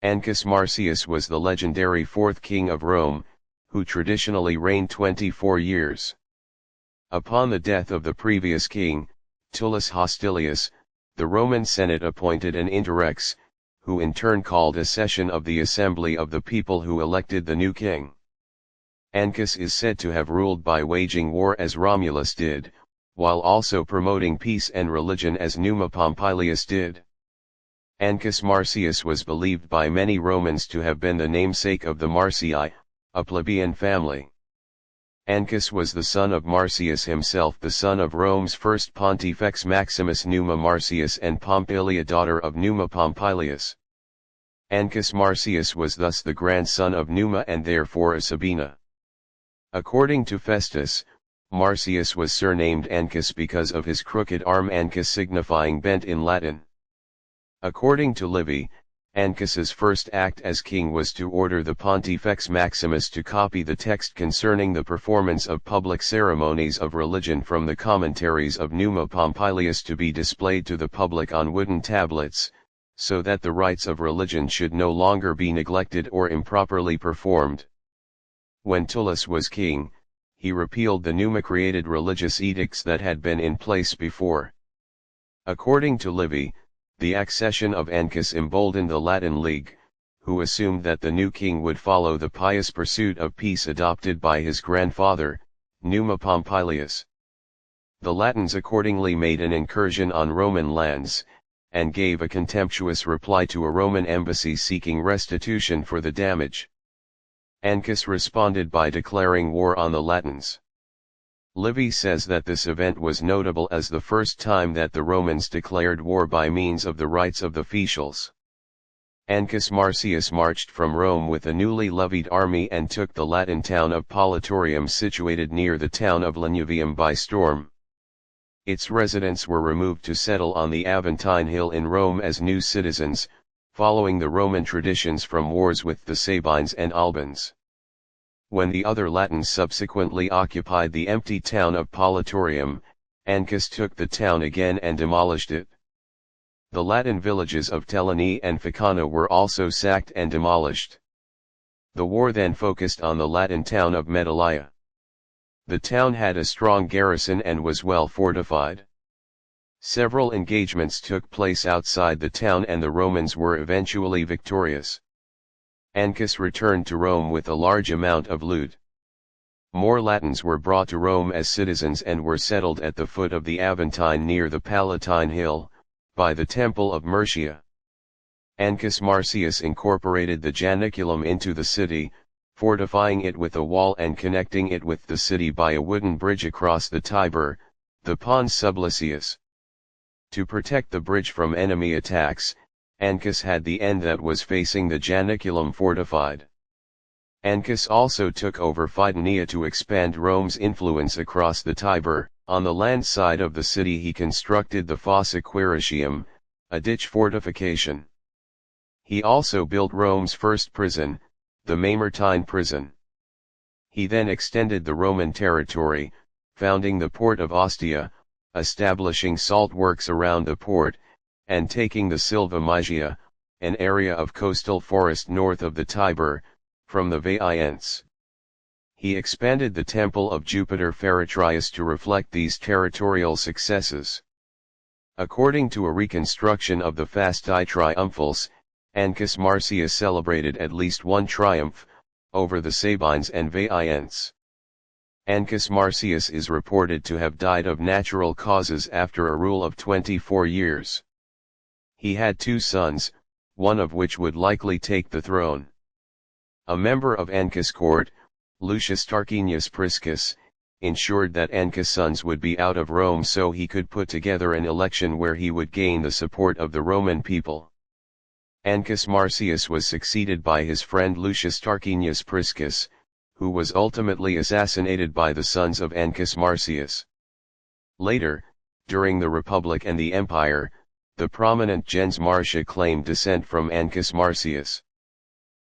Ancus Marcius was the legendary fourth king of Rome, who traditionally reigned 24 years. Upon the death of the previous king, Tullus Hostilius, the Roman Senate appointed an interrex, who in turn called a session of the assembly of the people who elected the new king. Ancus is said to have ruled by waging war as Romulus did, while also promoting peace and religion as Numa Pompilius did. Ancus Marcius was believed by many Romans to have been the namesake of the Marcii, a plebeian family. Ancus was the son of Marcius himself, the son of Rome's first Pontifex Maximus Numa Marcius and Pompilia, daughter of Numa Pompilius. Ancus Marcius was thus the grandson of Numa and therefore a Sabina. According to Festus, Marcius was surnamed Ancus because of his crooked arm, Ancus signifying bent in Latin. According to Livy, Ancus's first act as king was to order the Pontifex Maximus to copy the text concerning the performance of public ceremonies of religion from the commentaries of Numa Pompilius to be displayed to the public on wooden tablets, so that the rites of religion should no longer be neglected or improperly performed. When Tullus was king, he repealed the Numa-created religious edicts that had been in place before. According to Livy, the accession of Ancus emboldened the Latin League, who assumed that the new king would follow the pious pursuit of peace adopted by his grandfather, Numa Pompilius. The Latins accordingly made an incursion on Roman lands, and gave a contemptuous reply to a Roman embassy seeking restitution for the damage. Ancus responded by declaring war on the Latins. Livy says that this event was notable as the first time that the Romans declared war by means of the rites of the Fetials. Ancus Marcius marched from Rome with a newly levied army and took the Latin town of Politorium, situated near the town of Lanuvium, by storm. Its residents were removed to settle on the Aventine Hill in Rome as new citizens, following the Roman traditions from wars with the Sabines and Albans. When the other Latins subsequently occupied the empty town of Politorium, Ancus took the town again and demolished it. The Latin villages of Telani and Ficana were also sacked and demolished. The war then focused on the Latin town of Medalia. The town had a strong garrison and was well fortified. Several engagements took place outside the town and the Romans were eventually victorious. Ancus returned to Rome with a large amount of loot. More Latins were brought to Rome as citizens and were settled at the foot of the Aventine near the Palatine Hill, by the Temple of Murcia. Ancus Marcius incorporated the Janiculum into the city, fortifying it with a wall and connecting it with the city by a wooden bridge across the Tiber, the Pons Sublicius. To protect the bridge from enemy attacks, Ancus had the end that was facing the Janiculum fortified. Ancus also took over Photinia to expand Rome's influence across the Tiber. On the land side of the city he constructed the Fossa Quiritium, a ditch fortification. He also built Rome's first prison, the Mamertine prison. He then extended the Roman territory, founding the port of Ostia, establishing salt works around the port, and taking the Silva Mysia, an area of coastal forest north of the Tiber, from the Veients. He expanded the temple of Jupiter Feretrius to reflect these territorial successes. According to a reconstruction of the Fasti Triumphals, Ancus Marcius celebrated at least one triumph, over the Sabines and Veients. Ancus Marcius is reported to have died of natural causes after a rule of 24 years. He had two sons, one of which would likely take the throne. A member of Ancus' court, Lucius Tarquinius Priscus, ensured that Ancus' sons would be out of Rome so he could put together an election where he would gain the support of the Roman people. Ancus Marcius was succeeded by his friend Lucius Tarquinius Priscus, who was ultimately assassinated by the sons of Ancus Marcius. Later, during the Republic and the Empire, the prominent gens Marcia claimed descent from Ancus Marcius.